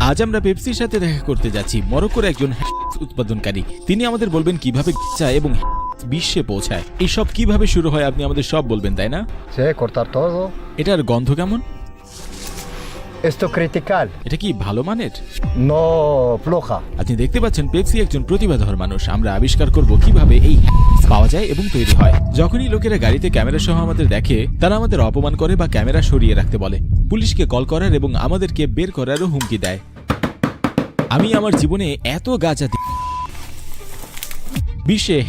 আজ আমরা পেপসির সাথে দেখা করতে যাচ্ছি মরক্কোর একজন উৎপাদনকারী। তিনি আমাদের বলবেন কিভাবে চা এবং বিশ্বে পৌঁছায়। এই সব কিভাবে শুরু হয় আপনি আমাদের সব বলবেন, তাই না? এটার গন্ধ কেমন? Esto critical. এটা কি ভালো মানের? No floja. আপনি দেখতে পাচ্ছেন পেপসি একজন প্রতিভাধর মানুষ। আমরা আবিষ্কার করব কিভাবে এই পাওয়া যায় এবং তৈরি হয়। যখনই লোকেরা গাড়িতে ক্যামেরা সহ আমাদের দেখে, তারা আমাদের অপমান করে বা ক্যামেরা সরিয়ে রাখতে বলে, পুলিশকে কল করার এবং আমাদেরকে বের করারও হুমকি দেয়। আমি আমার জীবনে এত গাঁজা বিশ্বে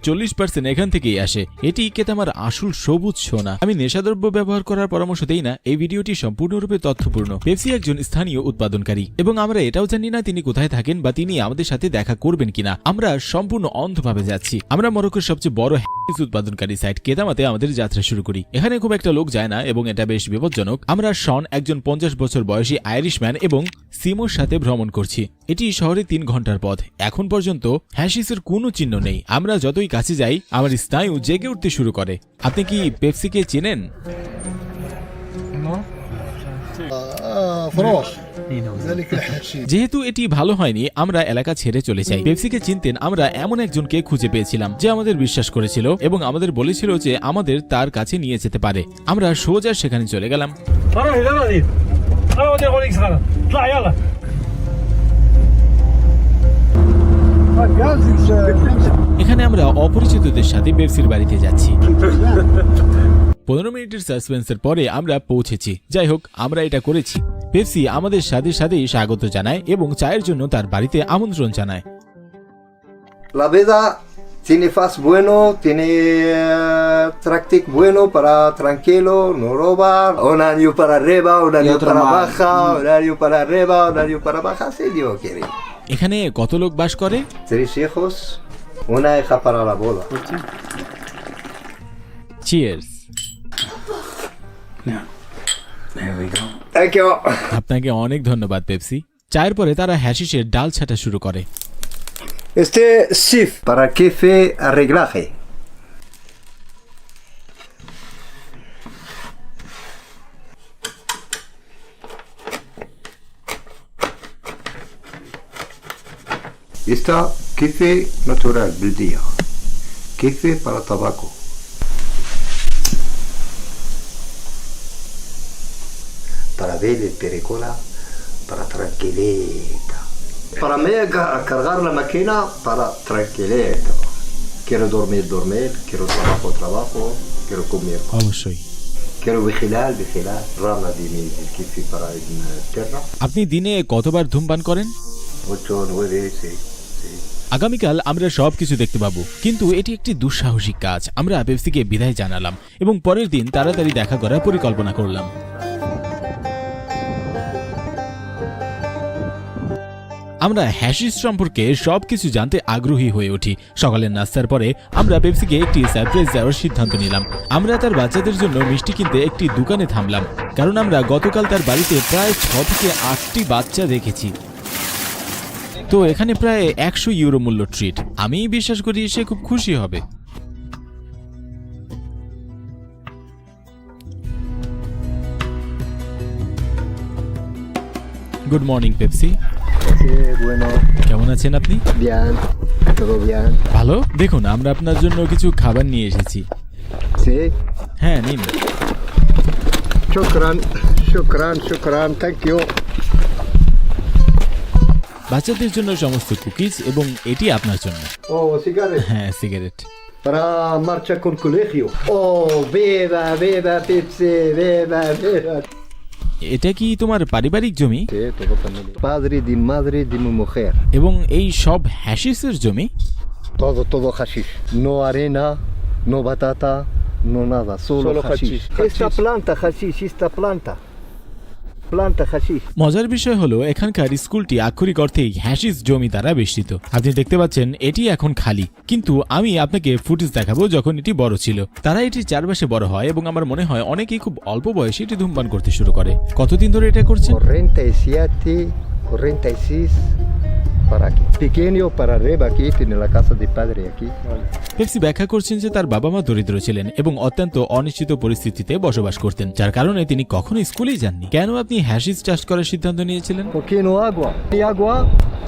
40% এখান থেকেই আসে। এটি কেতামার আসল সবুজ সোনা। আমি নেশাদ্রব্য ব্যবহার করার পরামর্শ দেই না। এই ভিডিওটি সম্পূর্ণরূপে তথ্যপূর্ণ। পেপসি একজন স্থানীয় উৎপাদনকারী এবং আমরা এটাও জানি না তিনি কোথায় থাকেন বা তিনি আমাদের সাথে দেখা করবেন কিনা। আমরা সম্পূর্ণ অন্ধভাবে যাচ্ছি। আমরা মরক্কোর সবচেয়ে বড় উৎপাদনকারী সাইট কেতামাতে আমাদের যাত্রা শুরু করি। এখানে খুব একটা লোক যায় না এবং এটা বেশ বিপজ্জনক। আমরা শন, একজন 50 বছর বয়সী আইরিশম্যান, এবং সিমোর সাথে ভ্রমণ করছি। এটি শহরে 3 ঘন্টার পথ। এখন পর্যন্ত হ্যাশিসের কোনো চিহ্ন নেই। আমরা যতই কাছে যাই, আমার স্নায়ু জেগে উঠতে শুরু করে। আপনি কি পেপসিকে চেনেন? যেহেতু এটি ভালো হয়নি, আমরা এলাকা ছেড়ে চলে যাই। পেপসিকে চিনতেন আমরা এমন একজনকে খুঁজে পেয়েছিলাম যে আমাদের বিশ্বাস করেছিল এবং আমাদের বলেছিল যে আমাদের তার কাছে নিয়ে যেতে পারে। আমরা সোজা সেখানে চলে গেলাম। এখানে আমরা অপরিচিতদের সাথে পেপসির বাড়িতে যাচ্ছি। 15 মিনিটের সাসপেন্সের পরে আমরা পৌঁছেছি। যাই হোক, আমরা এটা করেছি। পেপসি আমাদের সাথে সাথেই স্বাগত জানায় এবং চায়ের জন্য তার বাড়িতে আমন্ত্রণ জানায়। La vida tiene faz bueno, tiene tractic bueno para tranquilo, no robar. Un año para arriba, un año para baja, un año para arriba, un año para baja, si Dios quiere. এখানে কত লোক বাস করে? 3 hijos, una hija para la boda. Cheers. There we go. Thank you. আপনাকে অনেক ধন্যবাদ Pepsi. চায়ের পরে তারা হ্যাশিশের ডাল ছাটা শুরু করে। Este sif para jefe arreglaje. Esta jefe natural del día. Jefe para tabaco. Para ver el pericola, para tranquilita. Para mí cargar la máquina para tranquilito. Quiero dormir, quiero trabajo, quiero comer. অবশ্যই। Quiero vigilar. Rama de mi jefe para en tierra. আপনি দিনে কতবার ধূমপান করেন? 8, 9, sí. আগামীকাল আমরা সবকিছু দেখতে পাবো, কিন্তু এটি একটি দুঃসাহসিক কাজ। আমরা পেপসিকে বিদায় জানালাম এবং পরের দিন তাড়াতাড়ি দেখা করার পরিকল্পনা করলাম। আমরা হ্যাশিস সম্পর্কে সবকিছু জানতে আগ্রহী হয়ে উঠি। সকালের নাস্তার পরে আমরা পেপসিকে একটি সারপ্রাইজ দেওয়ার সিদ্ধান্ত নিলাম। আমরা তার বাচ্চাদের জন্য মিষ্টি কিনতে একটি দোকানে থামলাম, কারণ আমরা গতকাল তার বাড়িতে প্রায় 6 থেকে 8টি বাচ্চা দেখেছি। তো এখানে প্রায় 100 ইউরো মূল্য ট্রিট। আমি বিশ্বাস করি সে খুব খুশি হবে। Good morning Pepsi. কেমন আছেন আপনি? ভালো। দেখুন, আমরা আপনার জন্য কিছু খাবার নিয়ে এসেছি। হ্যাঁ, নিন। শুকরান, থ্যাংক ইউ। বাচ্চাদের জন্য সমস্ত কুকিজ এবং এটি আপনার জন্য। সিগারেট। হ্যাঁ, cigarette. Para marcha con colegio. Viva Pepsi, viva. এটা কি তোমার পারিবারিক জমি? Padre de madre de mi mujer. এবং এই সব হ্যাশিসের জমি? Todo hashish. No arena, no batata, no nada, solo hashish. Esta planta hashish. মজার বিষয় হলো এখানকার স্কুলটি আক্ষরিক অর্থেই হ্যাশিস জমি দ্বারা বেষ্টিত। আপনি দেখতে পাচ্ছেন এটি এখন খালি, কিন্তু আমি আপনাকে ফুটেজ দেখাবো যখন এটি বড় ছিল। তারা এটি চারপাশে বড় হয় এবং আমার মনে হয় অনেকেই খুব অল্প বয়সে এটি ধূমপান করতে শুরু করে। কতদিন ধরে এটা করছে? 47, 46, para aquí. Pequeño para arriba aquí, tiene la casa de padre aquí. Pepsi ব্যাখ্যা করছেন যে তার বাবা মা দরিদ্র ছিলেন এবং অত্যন্ত অনিশ্চিত পরিস্থিতিতে বসবাস করতেন, যার কারণে তিনি কখনো স্কুলেই যাননি। কেন আপনি হ্যাশিস চাষ করার সিদ্ধান্ত নিয়েছিলেন? Porque no agua. Y agua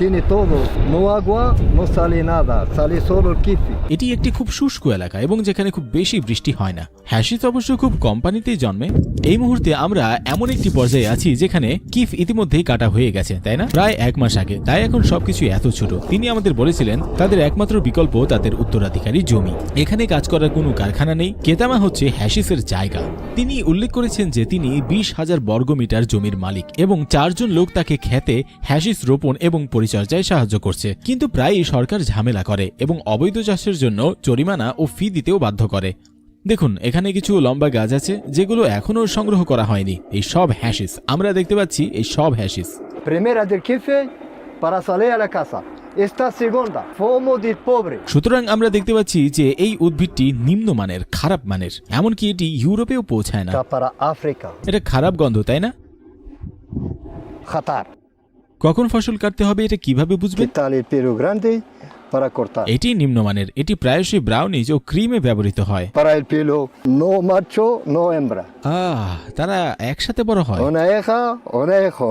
tiene todo. No agua, no sale nada. Sale solo el kifi. এটি একটি খুব শুষ্ক এলাকা এবং যেখানে খুব বেশি বৃষ্টি হয় না। হ্যাশিস অবশ্য খুব কম পানিতেই জন্মে। এই মুহূর্তে আমরা এমন একটি পর্যায়ে আছি যেখানে কিফ ইতিমধ্যেই কাটা হয়ে গেছে, তাই না? প্রায় 1 মাস আগে। তাই এখন সবকিছু এত ছোট। তিনি আমাদের বলেছিলেন তাদের একমাত্র বিকল্প তাদের উত্তরাধিকারী জমি। এখানে কাজ করার কোনো কারখানা নেই। কেতামা হচ্ছে হ্যাশিসের জায়গা। তিনি উল্লেখ করেছেন যে তিনি 20,000 বর্গমিটার জমির মালিক এবং 4 জন লোক তাকে খেতে হ্যাশিস রোপণ এবং পরিচর্যায় সাহায্য করছে। কিন্তু প্রায়ই সরকার ঝামেলা করে এবং অবৈধ চাষের জন্য জরিমানা ও ফি দিতেও বাধ্য করে। দেখুন, এখানে কিছু লম্বা গাছ আছে যেগুলো এখনো সংগ্রহ করা হয়নি। এই সব হ্যাশিস আমরা দেখতে পাচ্ছি, এই সব হ্যাশিস। Primera del kifi para salir a la casa. Esta segunda, fomo de pobre. সুতরাং আমরা দেখতে পাচ্ছি যে এই উদ্ভিদটি নিম্নমানের, খারাপ মানের, এমনকি এটি ইউরোপেও পৌঁছায় না। Está para África. এটা খারাপ গন্ধ, তাই না? Qatar. কখন ফসল কাটতে হবে এটা কিভাবে বুঝবে? Quitarle el pelo grande para cortar. এটি নিম্নমানের, এটি প্রায়শই ব্রাউনিজ ও ক্রিমে ব্যবহৃত হয়। Para el pelo no macho, no hembra. তারা একসাথে বড় হয়। Una hija, una hijo.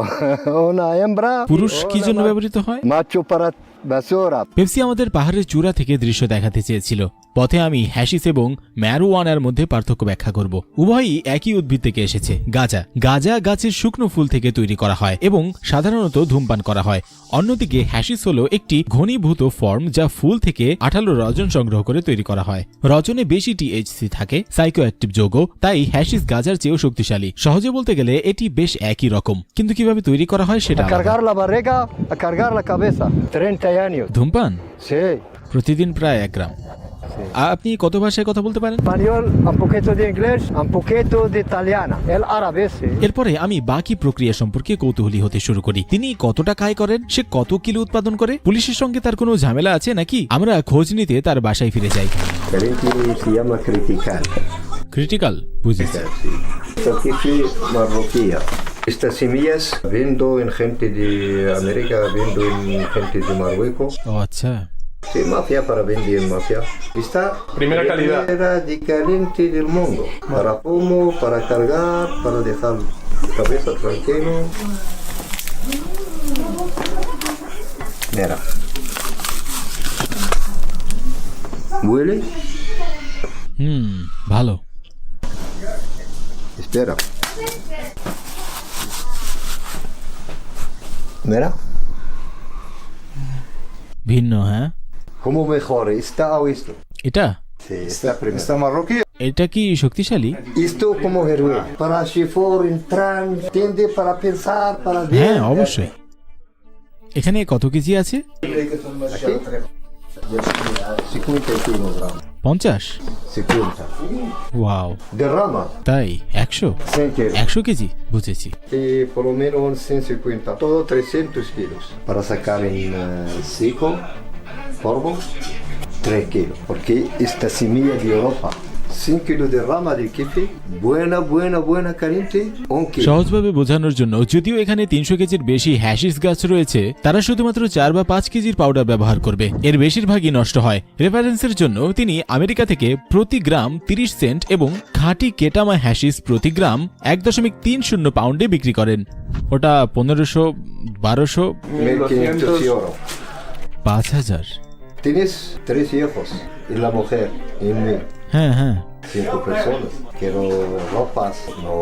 Una hembra. পুরুষ কি una জন্য ma- ব্যবহৃত হয়? Macho para basura. পেপসি আমাদের পাহাড়ের চূড়া থেকে দৃশ্য দেখাতে চেয়েছিল। পথে আমি হ্যাশিস এবং ম্যারোয়ানার মধ্যে পার্থক্য ব্যাখ্যা করব। উভয়ই একই উদ্ভিদ থেকে এসেছে, গাঁজা। গাঁজা গাছের শুকনো ফুল থেকে তৈরি করা হয় এবং সাধারণত ধূমপান করা হয়। অন্যদিকে হ্যাশিস হলো একটি ঘনীভূত ফর্ম যা ফুল থেকে আঠালো রজন সংগ্রহ করে তৈরি করা হয়। রজনে বেশি টিএইচসি থাকে, সাইকোঅ্যাক্টিভ যৌগ, তাই হ্যাশিস গাঁজার চেয়েও শক্তিশালী। সহজে বলতে গেলে এটি বেশ একই রকম, কিন্তু কিভাবে তৈরি করা হয় সেটা A আলাদা। cargar la barriga, a cargar la cabeza. 30 años. ধূমপান Sí. প্রতিদিন প্রায় 1 গ্রাম। আপনি কত ভাষায় কথা বলতে পারেন? Español, un poquito de inglés, un poquito de italiana. El árabe, sí. এরপরে আমি বাকি প্রক্রিয়া সম্পর্কে কৌতূহলী হতে শুরু করি। তিনি কতটা কাজ করেন, সে কত কিলো উৎপাদন করে, পুলিশের সঙ্গে তার কোনো ঝামেলা আছে নাকি? আমরা খোঁজ নিতে তার বাসায় ফিরে যাই। Se llama criticar. ক্রিটিক্যাল, বুঝেছি। Esta kifi marroquía. Estas semillas vendo en gente de América, vendo en gente de Marruecos. ও আচ্ছা। Sí, mafia para vender en mafia. Esta Primera calidad. Primera de caliente del mundo. Para pomo, para cargar, para dejar cabeza tranquilo. Mira. ¿Huele? ভালো। Espera. Mira. ভিন্ন, হ্যাঁ। ¿Cómo mejor? ¿Esta o esto? এটা Sí, esta primera. Esta marroquí. এটা কি শক্তিশালী? Esto como héroe. Para chifor, entrar, entiende, para pensar, para ver. হ্যাঁ, অবশ্যই। এখানে কত কেজি আছে? Aquí. 51 gramos. 50? 50. Wow, De rama. তাই 100? 100 kilos. 100 কেজি, বুঝেছি। Y por lo menos 150. Todo 300 kilos. Para sacar en seco, polvo, 3 kilos. Porque esta semilla de Europa. 5 kilos de rama de kifi. Buena, caliente. 1 kilo. সহজভাবে বোঝানোর জন্য, যদিও এখানে 300 কেজির বেশি হ্যাশিস গাছ রয়েছে, তারা শুধুমাত্র 4 বা 5 কেজির পাউডার ব্যবহার করবে। এর বেশিরভাগই নষ্ট হয়। রেফারেন্সের জন্য তিনি আমেরিকা থেকে প্রতি গ্রাম 30 সেন্ট এবং খাঁটি কেটামা হ্যাশিস প্রতি গ্রাম 1.30 পাউন্ডে বিক্রি করেন। ওটা 1500, 1200, 1500 euros. 5000। Tienes 3 hijos. Y la mujer. Y mí. হ্যাঁ হ্যাঁ, 5 personas. Quiero ropas. No.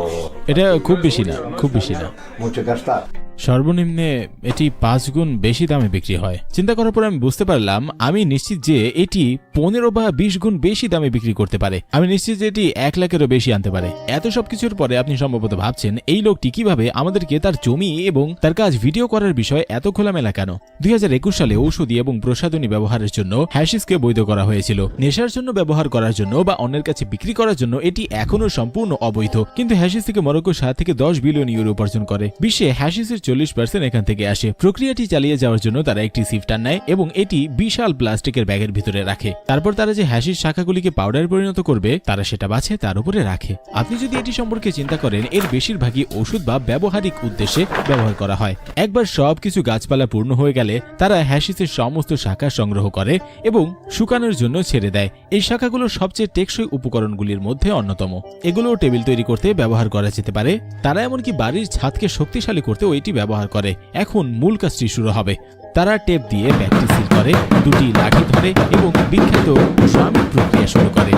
এটা খুব বেশি না, খুব বেশি না। Mucho gastar. সর্বনিম্নে এটি 5 গুণ বেশি দামে বিক্রি হয়। চিন্তা করার পর আমি বুঝতে পারলাম, আমি নিশ্চিত যে এটি 15 বা 20 গুণ বেশি দামে বিক্রি করতে পারে। আমি নিশ্চিত যে এটি 1 লাখেরও বেশি আনতে পারে। এত সবকিছুর পরে আপনি সম্ভবত ভাবছেন এই লোকটি কিভাবে আমাদেরকে তার জমি এবং তার কাজ ভিডিও করার বিষয়ে এত খোলামেলা কেন? 2021 সালে ঔষধি এবং প্রসাধনী ব্যবহারের জন্য হ্যাশিসকে বৈধ করা হয়েছিল। নেশার জন্য ব্যবহার করার জন্য বা অন্যের কাছে বিক্রি করার জন্য এটি এখনো সম্পূর্ণ অবৈধ। কিন্তু হ্যাশিস থেকে মরক্কো 7 থেকে 10 বিলিয়ন ইউরো উপার্জন করে। বিশ্বে হ্যাশিসের 40% এখান থেকে আসে। প্রক্রিয়াটি চালিয়ে যাওয়ার জন্য তারা একটি সিফটার নেয় এবং এটি বিশাল প্লাস্টিকের ব্যাগের ভিতরে রাখে। তারপর তারা যে হ্যাশিশ শাখাগুলিকে পাউডারে পরিণত করবে তারা সেটা বাছে তার উপরে রাখে। আপনি যদি এটি সম্পর্কে চিন্তা করেন, এর বেশিরভাগই ওষুধ বা ব্যবহারিক উদ্দেশ্যে ব্যবহার করা হয়। একবার সবকিছু গাছপালা পূর্ণ হয়ে গেলে তারা হ্যাশিসের সমস্ত শাখা সংগ্রহ করে এবং শুকানোর জন্য ছেড়ে দেয়। এই শাখাগুলো সবচেয়ে টেকসই উপকরণগুলির মধ্যে অন্যতম। এগুলো টেবিল তৈরি করতে ব্যবহার করা যেতে পারে। তারা এমনকি বাড়ির ছাদকে শক্তিশালী করতেও এটি ব্যবহার করে। এখন মূল কাজটি শুরু হবে। তারা টেপ দিয়ে ব্যাগটি সিল করে, দুটি লাঠি ধরে এবং বিখ্যাত ড্রামিং প্রক্রিয়া শুরু করে।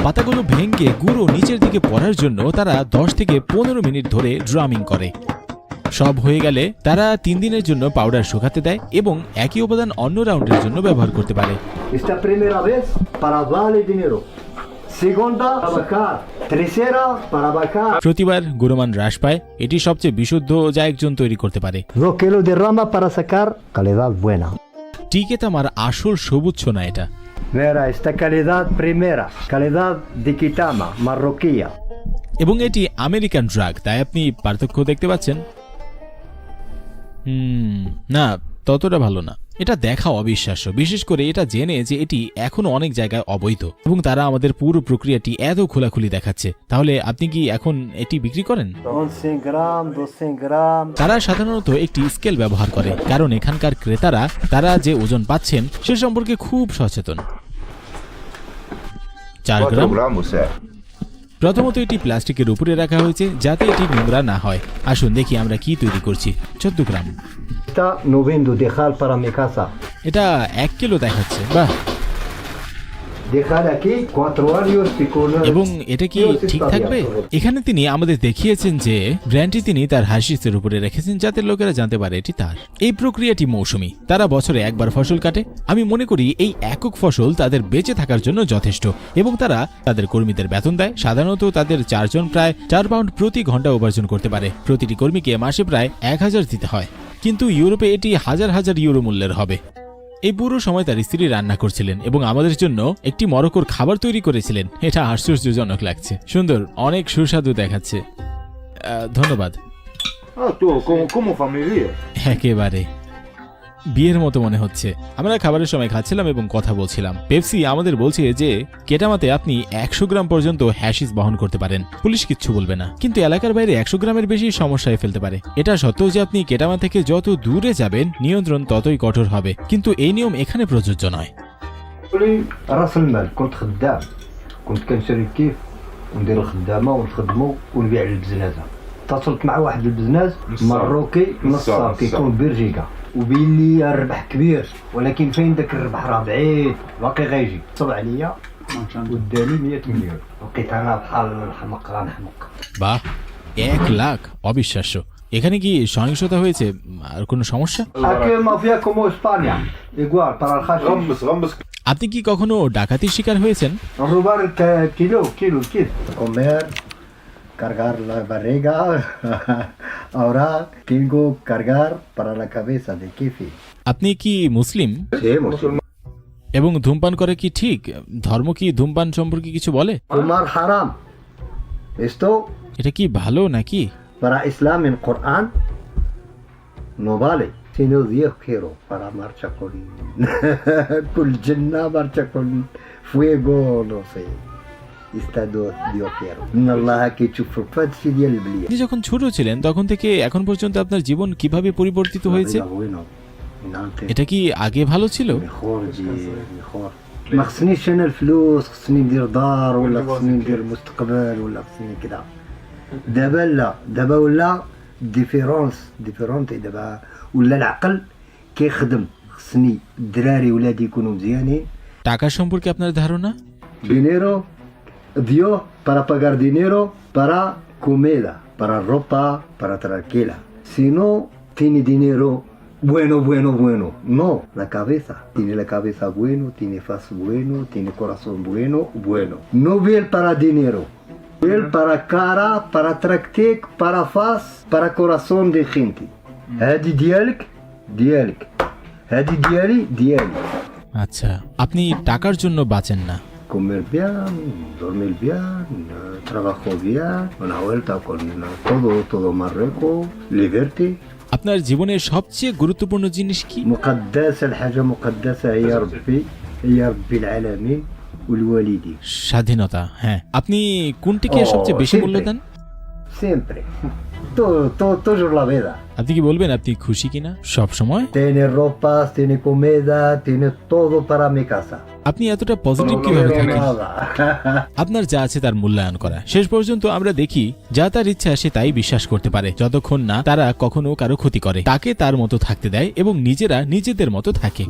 পাতাগুলো ভেঙে গুঁড়ো নিচের দিকে পড়ার জন্য তারা 10 থেকে 15 মিনিট ধরে ড্রামিং করে। সব হয়ে গেলে তারা 3 দিনের জন্য পাউডার শুকাতে দেয় এবং একই উপাদান অন্য রাউন্ডের জন্য ব্যবহার করতে পারে। Esta primera vez para darle dinero. Segunda para vacar. Tercera para vacar. প্রতিবার গুণমান হ্রাস পায়। এটি সবচেয়ে বিশুদ্ধ যা একজন তৈরি করতে পারে। 2 kilos de rama para sacar calidad buena. টিকে তামার আসল সবুজ সোনা এটা। Mira, esta calidad primera, calidad de Kitama, marroquía. এবং এটি আমেরিকান ড্রাগ, তাই আপনি পার্থক্য দেখতে পাচ্ছেন। না, ততটা ভালো না। এটা দেখা অবিশ্বাস্য, বিশেষ করে এটা জেনে যে এটি এখনো অনেক জায়গায় অবৈধ এবং তারা আমাদের পুরো প্রক্রিয়াটি এত খোলাখুলি দেখাচ্ছে। তাহলে আপনি কি এখন এটি বিক্রি করেন? 11 গ্রাম, 200 গ্রাম। তারা সাধারণত একটি স্কেল ব্যবহার করে, কারণ এখানকার ক্রেতারা তারা যে ওজন পাচ্ছেন সে সম্পর্কে খুব সচেতন। 4 গ্রাম। প্রথমত এটি প্লাস্টিকের উপরে রাখা হয়েছে যাতে এটি নোংরা না হয়। আসুন দেখি আমরা কি তৈরি করছি। 14 গ্রাম। Está no vendo dejar para mi casa. এটা 1 কিলো দেখাচ্ছে। বাহ। Dejar aquí 4 años y con এবং এটা কি ঠিক থাকবে? এখানে তিনি আমাদের দেখিয়েছেন যে ব্র্যান্ডটি তিনি তার হাসিসের উপরে রেখেছেন যাতে লোকেরা জানতে পারে এটি তার। এই প্রক্রিয়াটি মৌসুমী। তারা বছরে একবার ফসল কাটে। আমি মনে করি এই একক ফসল তাদের বেঁচে থাকার জন্য যথেষ্ট এবং তারা তাদের কর্মীদের বেতন দেয়। সাধারণত তাদের 4 জন প্রায় 4 পাউন্ড প্রতি ঘন্টা উপার্জন করতে পারে। প্রতিটি কর্মীকে মাসে প্রায় 1000 দিতে হয়, কিন্তু ইউরোপে এটি হাজার হাজার ইউরো মূল্যের হবে। এই পুরো সময় তার স্ত্রী রান্না করছিলেন এবং আমাদের জন্য একটি মরক্কোর খাবার তৈরি করেছিলেন। এটা আশ্চর্যজনক লাগছে, সুন্দর, অনেক সুস্বাদু দেখাচ্ছে। ধন্যবাদ। como familia. একেবারে বিয়ের মতো মনে হচ্ছে। আমরা খাবারের সময় খাচ্ছিলাম এবং কথা বলছিলাম। পেপসি আমাদের বলছে যে কেটামাতে আপনি 100 গ্রাম পর্যন্ত হ্যাশিস বহন করতে পারেন, পুলিশ কিচ্ছু বলবে না। কিন্তু এলাকার বাইরে 100 গ্রামের বেশি সমস্যায় ফেলতে পারে। এটা সত্ত্বেও যে আপনি কেটামা থেকে যত দূরে যাবেন নিয়ন্ত্রণ ততই কঠোর হবে, কিন্তু এই নিয়ম এখানে প্রযোজ্য নয়। راس المال كنت خدام، كنت كنشري كيف وندير الخدامه ونخدمو ونبيع للبزنازه. اتصلت مع واحد البزناز مروكي نصاب كيكون بلجيكا وبين لي الربح كبير، ولكن فين داك الربح راه بعيد باقي غيجي. صب عليا وداني 100 مليون، لقيت انا بحال الحمق غنحمق. বাহ, 1 লাখ! অবিশ্বাস্য। এখানে কি সহিংসতা হয়েছে আর কোনো সমস্যা? Aquí en mafia como España, igual para el hashish. আপনি কি কখনো ডাকাতির শিকার হয়েছেন? Robar kilo, comer, cargar la barriga. Ahora tengo cargar para la cabeza de kifi. আপনি কি মুসলিম? Sí, musulmán. এবং ধূমপান করে কি ঠিক? ধর্ম কি ধূমপান সম্পর্কে কিছু বলে? Fumar haram. Esto এটা কি ভালো naকি? para Islam en Corán no vale. Si no Dios quiero para marcha con con Jannah, marcha con fuego, no sé. Está Dios quiero. إن الله que chufrufat si dial blia. আপনি যখন ছোট ছিলেন তখন থেকে এখন পর্যন্ত আপনার জীবন কিভাবে পরিবর্তিত হয়েছে? এটা কি আগে ভালো ছিল? mejor. ما خصنيش انا الفلوس، خصني ندير دار ولا خصني ندير مستقبل ولا خصني كذا. دابا ولا ديفيرونتي دابا ولا العقل كيخدم. خصني الدراري ولادي يكونوا مزيانين. টাকা সম্পর্কে আপনার ধারণা? Dinero dio para pagar dinero para comida, para ropa, para tranquila. Si no tiene dinero bueno. No, la cabeza. Tiene la cabeza bueno, tiene faz bueno, tiene corazón bueno. No bien para dinero. Bien para cara, para tractic, para faz, para corazón de gente. هذه ديالك. هذه ديالي. আচ্ছা, আপনি টাকার জন্য বাঁচেন না। Comer bien, dormir bien, trabajo bien, una vuelta con todo Marruecos, liberty. আপনার জীবনের সবচেয়ে গুরুত্বপূর্ণ জিনিস কি? مقدسة الحاجة مقدسة هي ربي العالمين والوالدين. স্বাধীনতা, হ্যাঁ। আপনি কোনটিকে সবচেয়ে বেশি মূল্য দেন? Siempre. Toujours la vida. আপনি কি বলবেন আপনি খুশি কিনা সব সময়? Tiene ropas, tiene comida, tiene todo para mi casa. আপনি এতটা পজিটিভ কিভাবে থাকেন? Nada. আপনার যা আছে তার মূল্যায়ন করা। শেষ পর্যন্ত আমরা দেখি যা তার ইচ্ছা সে তাই বিশ্বাস করতে পারে, যতক্ষণ না তারা কখনো কারো ক্ষতি করে, তাকে তার মতো থাকতে দেয় এবং নিজেরা নিজেদের মতো থাকে।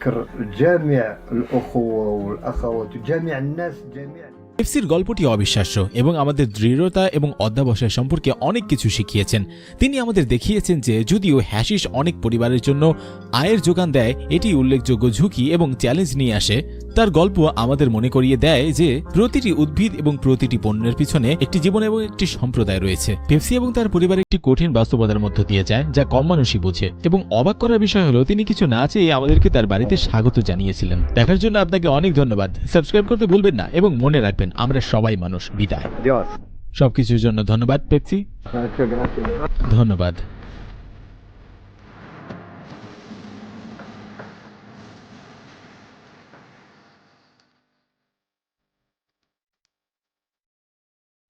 جميع الأخوة والأخوات وجميع الناس جميع. পেপসির গল্পটি অবিশ্বাস্য এবং আমাদের দৃঢ়তা এবং অধ্যাবসায় সম্পর্কে অনেক কিছু শিখিয়েছেন। তিনি আমাদের দেখিয়েছেন যে যদিও হ্যাশিশ অনেক পরিবারের জন্য আয়ের যোগান দেয়, এটি উল্লেখযোগ্য ঝুঁকি এবং চ্যালেঞ্জ নিয়ে আসে। তার গল্প আমাদের মনে করিয়ে দেয় যে প্রতিটি উদ্ভিদ এবং প্রতিটি পণ্যের পিছনে একটি জীবন এবং একটি সম্প্রদায় রয়েছে। পেপসি এবং তার পরিবার একটি কঠিন বাস্তবতার মধ্য দিয়ে যায় যা কম মানুষই বোঝে, এবং অবাক করার বিষয় হলো তিনি কিছু না চেয়ে আমাদেরকে তার বাড়িতে স্বাগত জানিয়েছিলেন। দেখার জন্য আপনাকে অনেক ধন্যবাদ। সাবস্ক্রাইব করতে ভুলবেন না এবং মনে রাখবেন আমরা সবাই মানুষ। বিদায়। Dios. সবকিছুর জন্য ধন্যবাদ পেপসি। ধন্যবাদ।